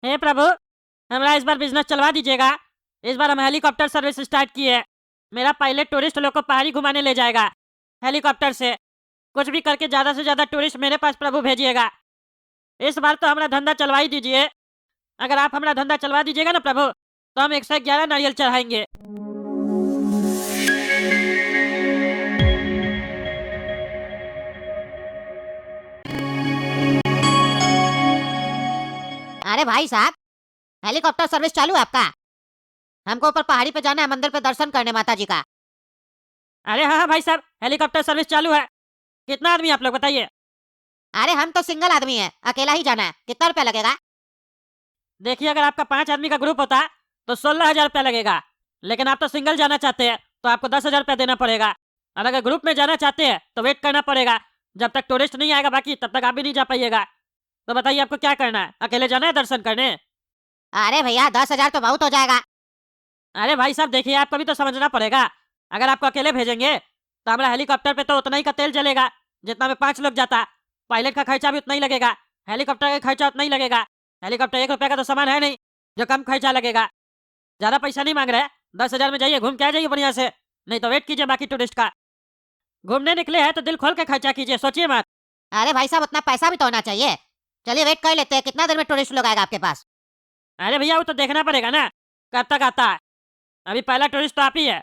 हे प्रभु, हमारा इस बार बिजनेस चलवा दीजिएगा। इस बार हम हेलीकॉप्टर सर्विस स्टार्ट किए हैं। मेरा पायलट टूरिस्ट लोग को पहाड़ी घुमाने ले जाएगा हेलीकॉप्टर से। कुछ भी करके ज़्यादा से ज़्यादा टूरिस्ट मेरे पास प्रभु भेजिएगा। इस बार तो हमारा धंधा चलवा ही दीजिए। अगर आप हमारा धंधा चलवा दीजिएगा ना प्रभु, तो हम 111 नारियल चढ़ाएंगे। अरे भाई साहब, हेलीकॉप्टर सर्विस चालू है आपका? हमको ऊपर पहाड़ी पे जाना है, मंदिर पे दर्शन करने माता जी का। अरे हाँ हाँ भाई साहब, हेलीकॉप्टर सर्विस चालू है। कितना आदमी आप लोग बताइए? अरे हम तो सिंगल आदमी है, अकेला ही जाना है। कितना रुपया लगेगा? देखिए, अगर आपका 5 आदमी का ग्रुप होता तो 16,000 रुपया लगेगा। लेकिन आप तो सिंगल जाना चाहते हैं तो आपको 10,000 रुपया देना पड़ेगा। और अगर ग्रुप में जाना चाहते हैं तो वेट करना पड़ेगा जब तक टूरिस्ट नहीं आएगा बाकी, तब तक आप भी नहीं जा पाइएगा। तो बताइए आपको क्या करना है? अकेले जाना है दर्शन करने? अरे भैया 10,000 तो बहुत हो जाएगा। अरे भाई साहब देखिए, आपको भी तो समझना पड़ेगा। अगर आपको अकेले भेजेंगे तो हमारा हेलीकॉप्टर पे तो उतना ही का तेल चलेगा जितना में 5 लोग जाता। पायलट का खर्चा भी उतना ही लगेगा, हेलीकॉप्टर का खर्चा उतना ही लगेगा। हेलीकॉप्टर 1 रुपये का तो सामान है नहीं जो कम खर्चा लगेगा। ज़्यादा पैसा नहीं मांग रहे, 10,000 में जाइए, घूम के आ जाइए बढ़िया से। नहीं तो वेट कीजिए बाकी टूरिस्ट का। घूमने निकले हैं तो दिल खोल के खर्चा कीजिए, सोचिए मत। अरे भाई साहब, उतना पैसा भी तो होना चाहिए। चलिए वेट कर लेते हैं, कितना देर में टूरिस्ट लोग आएगा आपके पास? अरे भैया, वो तो देखना पड़ेगा ना कब तक आता है। अभी पहला टूरिस्ट तो आप ही है।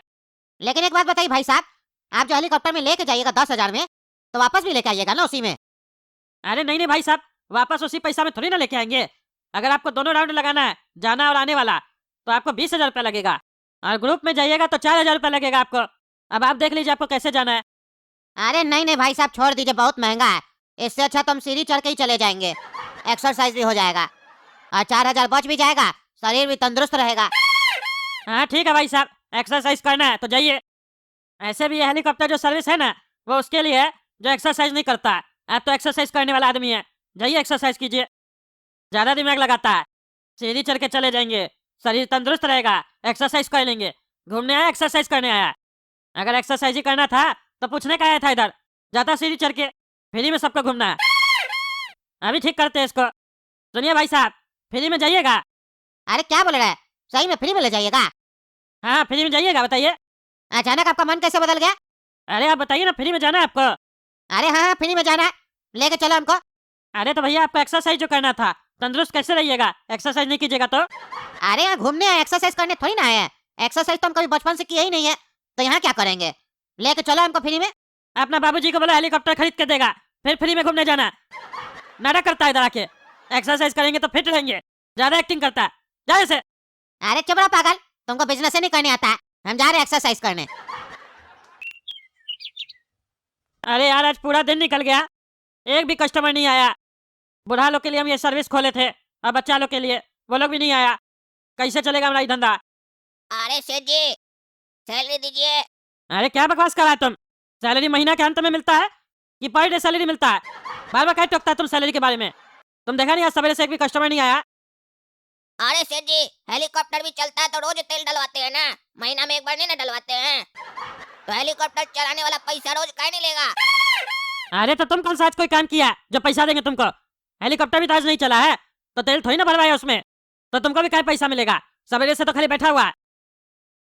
लेकिन एक बात बताइए भाई साहब, आप जो हेलीकॉप्टर में लेके जाइएगा 10,000 में, तो वापस भी लेके आइएगा ना उसी में? अरे नहीं नहीं भाई साहब, वापस उसी पैसा में थोड़ी ना लेके आएंगे। अगर आपको दोनों राउंड लगाना है, जाना और आने वाला, तो आपको 20,000 रुपया लगेगा। और ग्रुप में जाइएगा तो 4,000 रुपया लगेगा आपको। अब आप देख लीजिए आपको कैसे जाना है। अरे नहीं नहीं भाई साहब, छोड़ दीजिए, बहुत महंगा है। इससे अच्छा तो हम सीढ़ी चढ़ के ही चले जाएंगे, एक्सरसाइज भी हो जाएगा और 4,000 बच भी जाएगा, शरीर भी तंदुरुस्त रहेगा। हाँ ठीक है भाई साहब, एक्सरसाइज करना है तो जाइए। ऐसे भी ये हेलीकॉप्टर जो सर्विस है ना, वो उसके लिए है जो एक्सरसाइज नहीं करता। आप तो एक्सरसाइज करने वाला आदमी है, जाइए एक्सरसाइज कीजिए। ज़्यादा दिमाग लगाता है। सीढ़ी चढ़ के चले जाएंगे, शरीर तंदुरुस्त रहेगा, एक्सरसाइज कर लेंगे। घूमने आया, एक्सरसाइज करने आया? अगर एक्सरसाइज ही करना था तो पूछने का आया था इधर। जाता सीढ़ी चढ़ के, फ्री में सबको घूमना है। अभी ठीक करते हैं इसको। सुनिए भाई साहब, फ्री में जाइएगा। अरे क्या बोल रहा है? सही में फ्री में ले जाइएगा? हाँ फ्री में जाइएगा, बताइए। अचानक आपका मन कैसे बदल गया? अरे आप बताइए ना, फ्री में जाना है आपको? अरे हाँ हाँ, फ्री में जाना है, लेके चलो हमको। अरे तो भैया, आपको एक्सरसाइज जो करना था, तंदुरुस्त कैसे रहिएगा एक्सरसाइज नहीं कीजिएगा तो? अरे यहाँ घूमने आए, एक्सरसाइज करने थोड़ी ना आए हैं। एक्सरसाइज तो हम कभी बचपन से किया ही नहीं है, तो यहाँ क्या करेंगे? लेके चलो हमको फ्री में। अपना बाबूजी को बोला हेलीकॉप्टर खरीद के देगा, फिर फ्री में घूमने जाना। नाटक करता है इधर आके। एक्सरसाइज करेंगे तो फिट रहेंगे, ज्यादा एक्टिंग करता है। जा ऐसे। अरे चुप रहो पागल, तुमको बिजनेस ही नहीं करने आता है। हम जा रहे हैं एक्सरसाइज करने। अरे यार, आज पूरा दिन निकल गया, एक भी कस्टमर नहीं आया। बुढ़ा लोग के लिए हम ये सर्विस खोले थे, और बच्चा लोग के लिए, वो लोग भी नहीं आया। कैसे चलेगा हमारा ये धंधा? अरे सेठ जी, सैलरी दीजिए। अरे क्या बकवास कर रहा है तुम? सैलरी महीना के अंत में मिलता है कि पर डे सैलरी मिलता है? बार बार क्या टोकता है तुम सैलरी के बारे में? तुम देखा नहीं आज सवेरे से एक भी कस्टमर नहीं आया? अरे सेठ जी, हेलीकॉप्टर भी चलता है तो रोज तेल डलवाते हैं ना, महीना में एक बार नहीं ना डलवाते हैं? तो हेलीकॉप्टर चलाने वाला पैसा रोज काहे नहीं लेगा? अरे तो तुम कौन सा आज कोई काम किया जो पैसा देंगे तुमको? हेलीकॉप्टर भी तो आज नहीं चला है, तो तेल थोड़ी ना भरवाया उसमें, तो तुमको भी क्या पैसा मिलेगा? सवेरे से तो खाली बैठा हुआ है।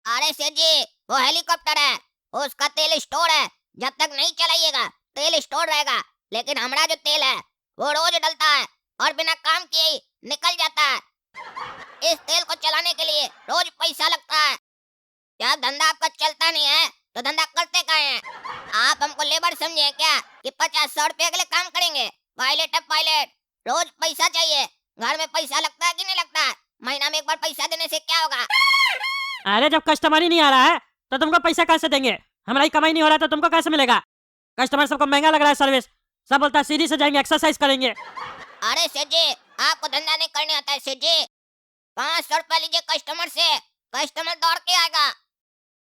अरे सेठ जी, वो हेलीकॉप्टर है, उसका तेल स्टोर है। जब तक नहीं चलाइएगा तेल स्टोर रहेगा। लेकिन हमारा जो तेल है वो रोज डलता है और बिना काम किए ही निकल जाता है। इस तेल को चलाने के लिए रोज पैसा लगता है। जब धंधा आपका चलता नहीं है तो धंधा करते काहे हैं? आप हमको लेबर समझे क्या कि 50-100 रुपए के लिए काम करेंगे? पायलट है पायलट, रोज पैसा चाहिए। घर में पैसा लगता है कि नहीं लगता है? महीना में एक बार पैसा देने से क्या होगा? अरे जब कस्टमर ही नहीं आ रहा है तो तुमको पैसा कैसे देंगे? हमारा ही कमाई नहीं हो रहा तो तुमको कैसे मिलेगा? कस्टमर सबको महंगा लग रहा है सर्विस, सब बोलता है सीढ़ी से जाएंगे, एक्सरसाइज करेंगे। अरे सेठ जी, आपको धंधा नहीं करने आता है सेठ जी? 500 रुपया लीजिए कस्टमर से, कस्टमर दौड़ के आएगा।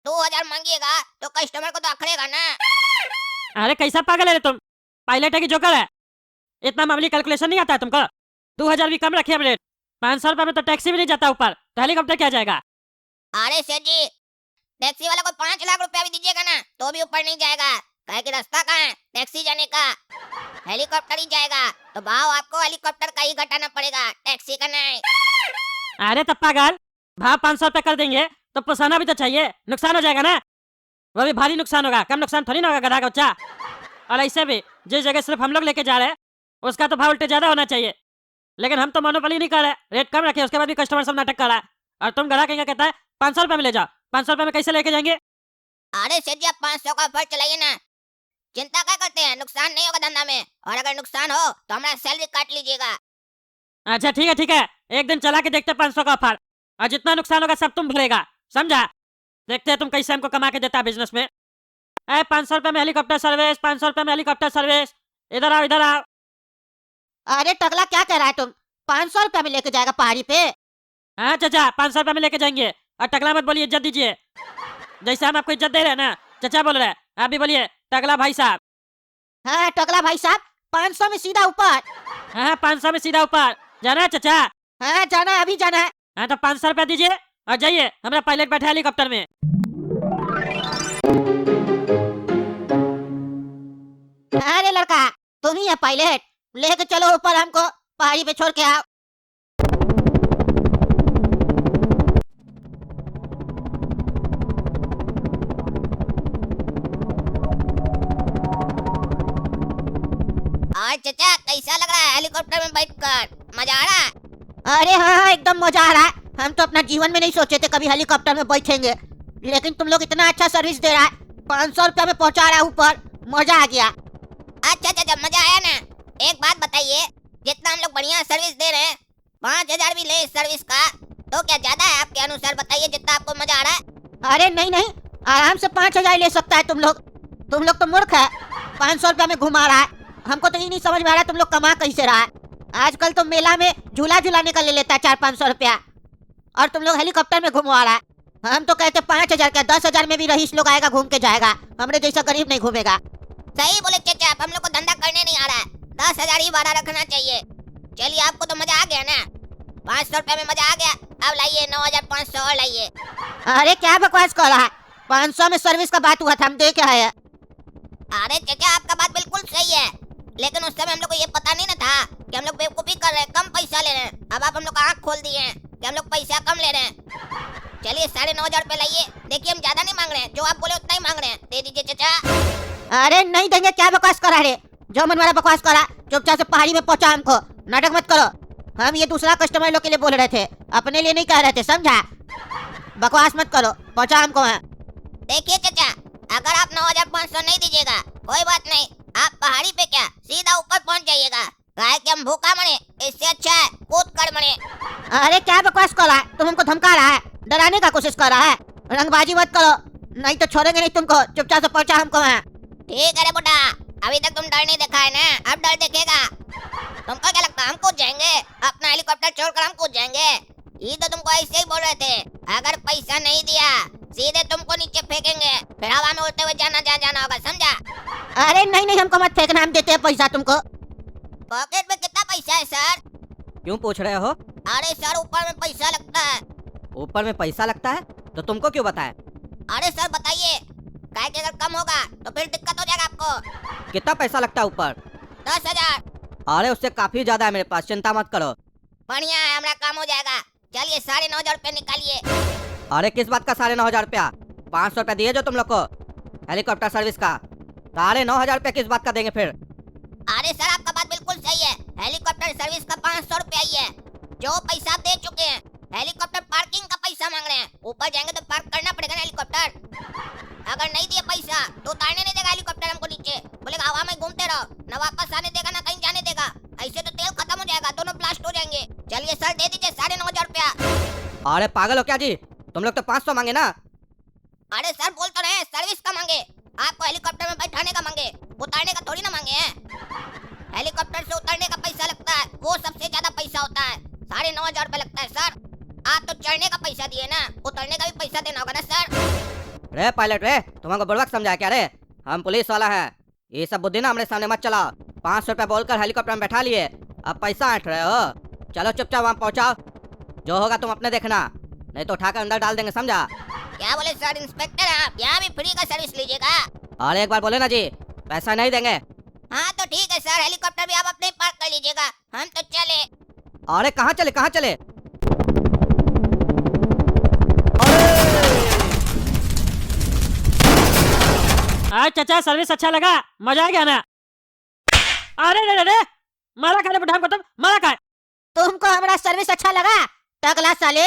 2,000 मांगिएगा तो कस्टमर को तो अखड़ेगा ना। अरे कैसा पागल है रे तुम? पायलट है कि जोकर है? इतना मामूली कैलकुलेशन नहीं आता है तुमको? 2,000 भी कम रखिए रेट। 500 रुपये में तो टैक्सी भी नहीं जाता ऊपर, तो हेलीकॉप्टर क्या जाएगा? अरे सेठ जी, टैक्सी वाला को 5 लाख रुपया भी दीजिएगा ना तो भी ऊपर नहीं जाएगा। कहे कि रास्ता कहाँ है टैक्सी जाने का? हेलीकॉप्टर ही जाएगा तो भाव आपको हेलीकॉप्टर का ही घटाना पड़ेगा, टैक्सी का नहीं। अरे तब पागल, भाव 500 रुपये कर देंगे तो पोसाना भी तो चाहिए, नुकसान हो जाएगा ना। वो भी भारी नुकसान होगा, कम नुकसान थोड़ी ना होगा गधा का बच्चा। और ऐसे भी जिस जगह सिर्फ हम लोग लेके जा रहे हैं उसका तो भाव उल्टे ज्यादा होना चाहिए, लेकिन हम तो मोनोपोली नहीं कर रहे, रेट कम रखे, उसके बाद भी कस्टमर सब नाटक कर रहा है। और तुम गधा कहीं कहता है 500 रुपये में ले जाओ, 500 रुपये में कैसे लेके जाएंगे? अरे सेठ जी, आप 500 का ऑफर चलाइए ना, चिंता क्या करते हैं, नुकसान नहीं होगा धंधा में, और अगर नुकसान हो तो हमारा सैलरी काट लीजिएगा। अच्छा ठीक है, एक दिन चला के देखते 500 का ऑफर, और जितना नुकसान होगा सब तुम भरेगा, समझा? देखते हैं तुम कैसे हमको कमा के देता है बिजनेस में। 500 रुपये में हेलीकॉप्टर सर्विस, 500 रुपये में हेलीकॉप्टर सर्विस। इधर आओ इधर आओ। अरे टकला क्या कह रहा है तुम? 500 रुपए में लेके जाएगा पहाड़ी पे? हाँ चाचा, 500 रुपये में लेके जाएंगे। और टकला मत बोलिए, इज्जत दीजिए, जैसे हम आपको इज्जत दे रहे हैं ना, चाचा बोल रहे हैं, आप भी बोलिए टकला भाई साहब। हाँ टकला भाई साहब, 500 में सीधा ऊपर। हाँ 500 में सीधा ऊपर जाना है चाचा। हाँ जाना है, अभी जाना है। हाँ तो 500 रुपया दीजिए और जाइए, हमारा पायलट बैठा है हेलीकॉप्टर में। अरे लड़का, तुम ही है पायलट, लेके चलो ऊपर, हमको पहाड़ी पे छोड़ के आओ। और चाचा कैसा लग रहा है हेलीकॉप्टर में बैठकर, मजा आ रहा है? अरे हाँ एकदम मजा आ रहा है। हम तो अपना जीवन में नहीं सोचे थे कभी हेलीकॉप्टर में बैठेंगे, लेकिन तुम लोग इतना अच्छा सर्विस दे रहा है, 500 रुपया में पहुंचा रहा है ऊपर, मजा आ गया। अच्छा चाचा, मजा आया ना? एक बात बताइए, जितना हम लोग बढ़िया सर्विस दे रहे हैं, 5000 भी ले इस सर्विस का तो क्या ज्यादा है आपके अनुसार? बताइए जितना आपको मजा आ रहा है। अरे नहीं नहीं, आराम से 5000 ले सकता है तुम लोग तो मूर्ख है। 500 रुपया में घुमा रहा है, हमको तो ये नहीं समझ में आ रहा है तुम लोग कमा कैसे रहा है। आजकल तो मेला में झूला झूलाने का ले लेता है 400-500 रुपया, और तुम लोग हेलीकॉप्टर में घुमवा रहा है। हम तो कहते 5000 का, 10,000 में भी रईस लोग आएगा घूम के जाएगा, हमरे जैसा गरीब नहीं घूमेगा। सही बोले चाचा, आप हम लोग को धंधा करने नहीं आ रहा है, 10,000 ही भाड़ा रखना चाहिए। चलिए आपको तो मजा आ गया ना, 500 रुपए में मजा आ गया, अब लाइए 9500 और लाइए। अरे क्या बकवास कर रहा है, 500 में सर्विस का बात हुआ था, हम देख आए हैं। अरे चाचा आपका बात बिल्कुल सही है, लेकिन उस समय हम लोग को ये पता नहीं ना था कि हम लोग बेवकूफी कर रहे हैं, कम पैसा ले रहे हैं। अब आप हम लोग आँख खोल दिए हैं कि हम लोग पैसा कम ले रहे हैं। चलिए 9500 रुपए लाइए, देखिए हम ज्यादा नहीं मांग रहे हैं, जो आप बोले उतना ही मांग रहे हैं, दे दीजिए चाचा। अरे नहीं देंगे, क्या बकवास करा रे, जो मन वाला बकवास करा, चुपचाप से पहाड़ी में पहुंचा, हमको नाटक मत करो। हम ये दूसरा कस्टमर लोग के लिए बोल रहे थे, अपने लिए नहीं कह रहे थे, समझा? बकवास मत करो, पहुंचा हमको वहाँ। देखिए चाचा, अगर आप 9500 नहीं दीजिएगा कोई बात नहीं, आप पहाड़ी पे क्या सीधा ऊपर पहुंच जाइएगा, काहे कि हम भूखा मरे, इससे अच्छा है कूद कर मरे। अरे क्या बकवास कर रहा है, तुम हमको धमका रहा है, डराने का कोशिश कर रहा है। रंगबाजी मत करो, नहीं तो छोड़ेंगे नहीं तुमको, चुपचाप से पहुंचा हमको वहाँ। ठीक है रे बेटा, अभी तक तुम डर नहीं दिखा है ना, अब डर दिखेगा। तुमको क्या लगता है हम कूद जाएंगे? अपना हेलीकॉप्टर छोड़कर हम कूद जाएंगे? ये तो तुमको ऐसे ही बोल रहे थे, अगर पैसा नहीं दिया सीधे तुमको नीचे फेंकेंगे, फिर हवा में उड़ते हुए जाना जाना होगा, समझा? अरे नहीं नहीं, हमको मत फेंकना, हम देते हैं पैसा तुमको। पॉकेट में कितना पैसा है सर? क्यों पूछ रहे हो? अरे सर ऊपर में पैसा लगता है। ऊपर में पैसा लगता है तो तुमको क्यों बताए? अरे सर बताइए, काहे कि अगर कम होगा तो फिर दिक्कत हो जाएगा आपको। कितना पैसा लगता है ऊपर? 10,000। अरे उससे काफी ज्यादा है मेरे पास, चिंता मत करो। बढ़िया है, हमारा काम हो जाएगा। चलिए 9500 रुपए निकालिए। अरे किस बात का 9500 रुपया? 500 रुपया दिए जो तुम लोग को हेलीकॉप्टर सर्विस का, 9500 रुपया किस बात का देंगे फिर? अरे सर आपका बात बिल्कुल सही है, हेलीकॉप्टर सर्विस का 500 रुपया ही है, जो पैसा आप दे चुके हैं। हेलीकॉप्टर पार्किंग का पैसा मांग रहे हैं, ऊपर जाएंगे तो पार्क करना पड़ेगा ना हेलीकॉप्टर। अगर नहीं दिए पैसा तो उतारने नहीं देगा हेलीकॉप्टर हमको नीचे, बोलेगा हवा में घूमते रहो, न वापस आने देगा ना कहीं जाने देगा, ऐसे तो तेल खत्म हो जाएगा, दोनों ब्लास्ट हो जाएंगे। चलिए सर दे दीजिए 9500 रुपया। अरे पागल हो क्या जी, तुम लोग तो 500 मांगे ना। अरे सर बोल तो रहे सर्विस का मांगे, आपको हेलीकॉप्टर में बैठाने का मांगे, उतारने का थोड़ी ना मांगे हैं। हेलीकॉप्टर से उतरने का पैसा लगता है, वो सबसे ज्यादा पैसा होता है, 9500 रुपए लगता है सर। आप तो चढ़ने का पैसा दिए ना, उतरने का भी पैसा देना होगा ना सर। रे पायलट रे, तुमको बुड़बक समझाया क्या रे? हम पुलिस वाला है, ये सब बुद्धि ना हमारे सामने मत चलाओ। 500 रुपया बोलकर हेलीकॉप्टर में बैठा लिए, अब पैसा ऐंठ रहे हो। चलो चुपचाप वहाँ पहुँचाओ, जो होगा तुम अपने देखना, नहीं तो उठाकर अंदर डाल देंगे, समझा? क्या बोले सर इंस्पेक्टर, आप यहाँ भी फ्री का सर्विस लीजिएगा? और एक बार बोले ना जी, पैसा नहीं देंगे। हाँ तो ठीक है सर, हेलीकॉप्टर भी आप अपने ही पार्क कर लीजिएगा, हम तो चले। अरे कहाँ चले कहाँ चले? आज चाचा सर्विस अच्छा लगा, मजा आ गया ना? अरे रे रे रे, मारा खाने बुढ़ाम को तुम, मारा खाए। तुमको हमारा सर्विस अच्छा लगा? टकला साले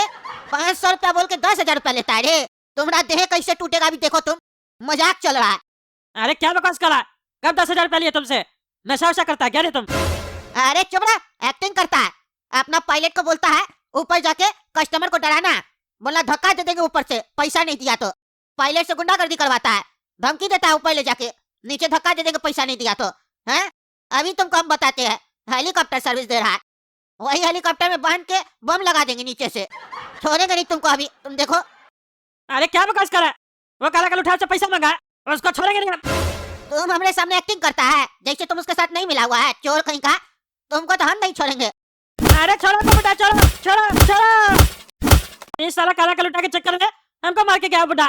500 रुपया बोल के 10,000 रुपया लेता है रे। तुम्हारा देह कैसे टूटेगा अभी देखो तुम। मजाक चल रहा है। अरे क्या बकवास करा? कब 10,000 रुपया लिए तुमसे? नशा वशा करता है क्या रे तुम? अरे चुप रहा, एक्टिंग करता है। अपना पायलट को बोलता है ऊपर जाके कस्टमर को डराना, बोला धक्का दे देंगे ऊपर से, पैसा नहीं दिया तो। पायलट से गुंडागर्दी करवाता है, धमकी देता है ऊपर ले जाके, नीचे धक्का दे देंगे पैसा नहीं दिया तो। हैं? अभी तुमको हम बताते हैं, हेलीकॉप्टर सर्विस दे रहा है। वही हेलीकॉप्टर में बांध के बम लगा देंगे नीचे से, छोड़ेंगे नहीं तुमको अभी, तुम देखो। अरे क्या बकवास करा? वो काला कल उठा से पैसा मांगा और उसको छोड़ेंगे नहीं हम। तुम हमारे सामने एक्टिंग करता है जैसे तुम उसके साथ नहीं मिला हुआ है, चोर कहीं का। तुमको तो हम नहीं छोड़ेंगे। अरे छोड़ो तो बेटा, छोड़ो छोड़ो छोड़ो। इस साला काला कल उठा के चक्कर में हमको मार के गया बुढ़ा।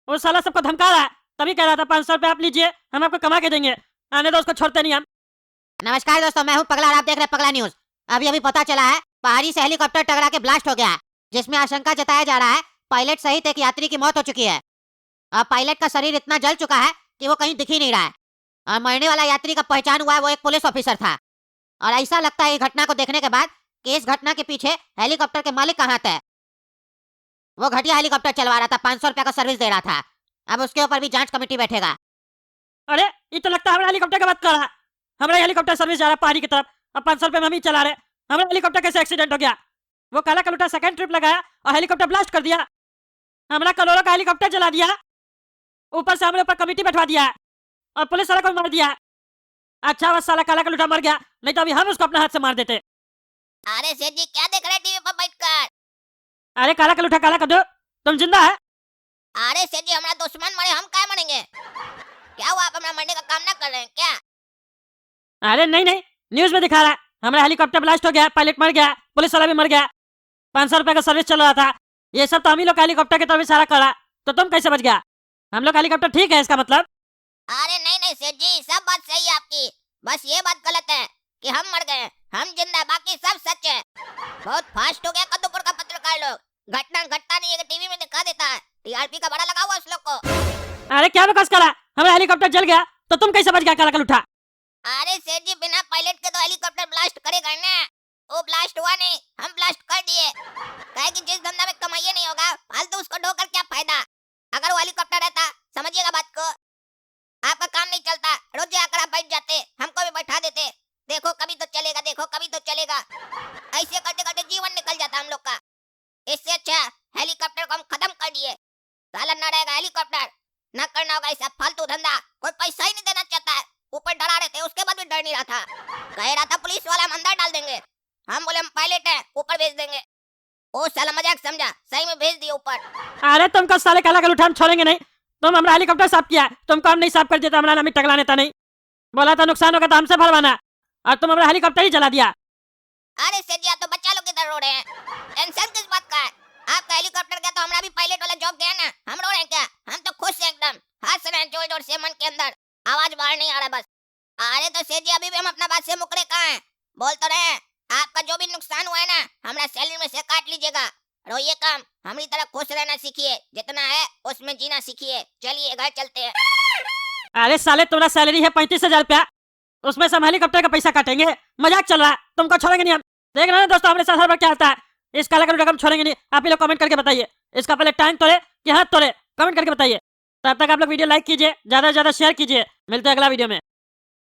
वो साला सबको धमका रहा है, तभी कह रहा था 500 रुपया आप लीजिए, हम आपको कमा के देंगे। आने दो, उसको छोड़ते नहीं हम। नमस्कार दोस्तों, मैं हूं पगला और आप देख रहे हैं पगला न्यूज। अभी अभी पता चला है पहाड़ी से हेलीकॉप्टर टकरा के ब्लास्ट हो गया है, जिसमें आशंका जताया जा रहा है पायलट सहित एक यात्री की मौत हो चुकी है। अब पायलट का शरीर इतना जल चुका है कि वो कहीं दिख ही नहीं रहा है। और मरने वाला यात्री का पहचान हुआ है, वो एक पुलिस ऑफिसर था। और ऐसा लगता है इस घटना को देखने के बाद कि इस घटना के पीछे हेलीकॉप्टर के मालिक कहाँ थे। वो घटिया हेलीकॉप्टर चलवा रहा था, 500 रुपया का सर्विस दे रहा था। अब उसके ऊपर भी जांच कमेटी बैठेगा। अरे ये तो लगता है हमारा हेलीकॉप्टर का बात कर रहा है। हमारा हेलीकॉप्टर सर्विस जा रहा है पहाड़ी की तरफ, अब 500 रुपये में हम ही चला रहे। हमारा हेलीकॉप्टर कैसे एक्सीडेंट हो गया? वो काला कलूटा सेकंड ट्रिप लगाया और हेलीकॉप्टर ब्लास्ट कर दिया। हमारा करोड़ों का हेलीकॉप्टर जला दिया, ऊपर से हमारे ऊपर कमेटी बैठवा दिया और पुलिस वाला को मार दिया। अच्छा वो साला काला कलूटा मर गया, नहीं तो अभी हम उसको अपने हाथ से मार देते। अरे सेठ जी क्या देख रहे हैं टीवी पर बैठकर? अरे काला कलूटा काला कद्दू, तुम जिंदा है? अरे सेठ जी हमारा दुश्मन मरे, हम क्या मरेंगे? क्या हुआ, आप हमारा मरने का काम ना कर रहे हैं क्या? अरे नहीं नहीं, न्यूज में दिखा रहा है हमारा हेलीकॉप्टर ब्लास्ट हो गया, पायलट मर गया, पुलिस वाला भी मर गया, 500 रुपए का सर्विस चल रहा था। ये सब तो हम ही लोग हेलीकॉप्टर के तरफ इशारा करा, तो तुम कैसे बच गया? हम लोग हेलीकॉप्टर ठीक है इसका मतलब? अरे नहीं नहीं सेठ जी, सब बात सही है आपकी, बस ये बात गलत है कि हम मर गए, हम जिंदा, बाकी सब सच है। बहुत फास्ट हो गया कद्दूपुर का पत्रकार लोग, घटना घटता नहीं है टीवी में दिखा देता है, टीआरपी का बड़ा लगा हुआ उस लोग को। अरे क्या बकवास करा? हमारा हेलीकॉप्टर जल गया तो तुम कैसे बच गया काला कलूटा? अरे सेठ जी बिना पायलट के तो हेलीकॉप्टर ब्लास्ट करेगा ना, वो ब्लास्ट हुआ नहीं, हम ब्लास्ट कर दिए। कहे कि जिस धंधा में कमाई नहीं होगा फालतू उसको ढोकर क्या फायदा। अगर वो हेलीकॉप्टर रहता, समझिएगा बात को, आपका काम नहीं चलता, रोज आकर आप बैठ जाते, हमको भी बैठा देते, देखो कभी तो चलेगा, देखो कभी तो चलेगा, ऐसे करते करते जीवन निकल जाता हम लोग का। इससे अच्छा हेलीकॉप्टर को हम खत्म कर दिए, साला न रहेगा हेलीकॉप्टर, न करना होगा ऐसा फालतू धंधा, कोई पैसा ही नहीं देना चाहता है, ऊपर डरा रहे थे, उसके बाद भी डर नहीं रहा था, कह रहा था पुलिस वाला हम अंदर डाल देंगे, हम बोले हम पायलट हैं ऊपर भेज देंगे, ओ साला मजाक समझा, सही में भेज दिया ऊपर। अरे तुमको साले काला कलूटा हम छोड़ेंगे नहीं, तुम हमारा हेलीकॉप्टर साफ किया, तुमको हम नहीं साफ कर देता, हमारा नाम टकला नेता नहीं, बोला था नुकसान होगा तो हमसे भरवाना, और तुम हमारा हेलीकॉप्टर ही जला दिया। अरे सेठ जी आप तो बच्चा लोग किधर रो रहे हैं, टेंशन किस बात का है? आपका हेलीकॉप्टर गया तो हमारा भी पायलट वाला जॉब गया ना, हम रो रहे हैं क्या? हम तो खुश हैं एकदम, हंस रहे हैं जोर जोर से, मन के अंदर आवाज बाहर नहीं आ रहा बस। अरे तो सेठ जी अभी भी हम अपना बात से मुकरे कहाँ हैं? बोल तो रहे हैं आपका जो भी नुकसान हुआ है ना, हमारा सैलरी में से काट लीजिएगा, रोइए काम, हमारी तरह खुश रहना सीखिए, जितना है उसमें जीना सीखिए, चलिए घर चलते हैं। अरे साले तुम्हारा सैलरी है 35,000 रुपया, उसमें से हम हेलीकॉप्टर का पैसा काटेंगे? मजाक चल रहा है, तुमको छोड़ेंगे नहीं हम। देख रहे हैं दोस्तों हमारे साथ हर बार क्या होता है, इस काला कलूटा को हम छोड़ेंगे नहीं। आप ही लोग कमेंट करके बताइए इसका पहले टांग तोड़े कि हाथ तोड़े, कमेंट करके बताइए। तब तक आप लोग वीडियो लाइक कीजिए, ज्यादा से ज्यादा शेयर कीजिए। मिलते हैं अगला वीडियो में।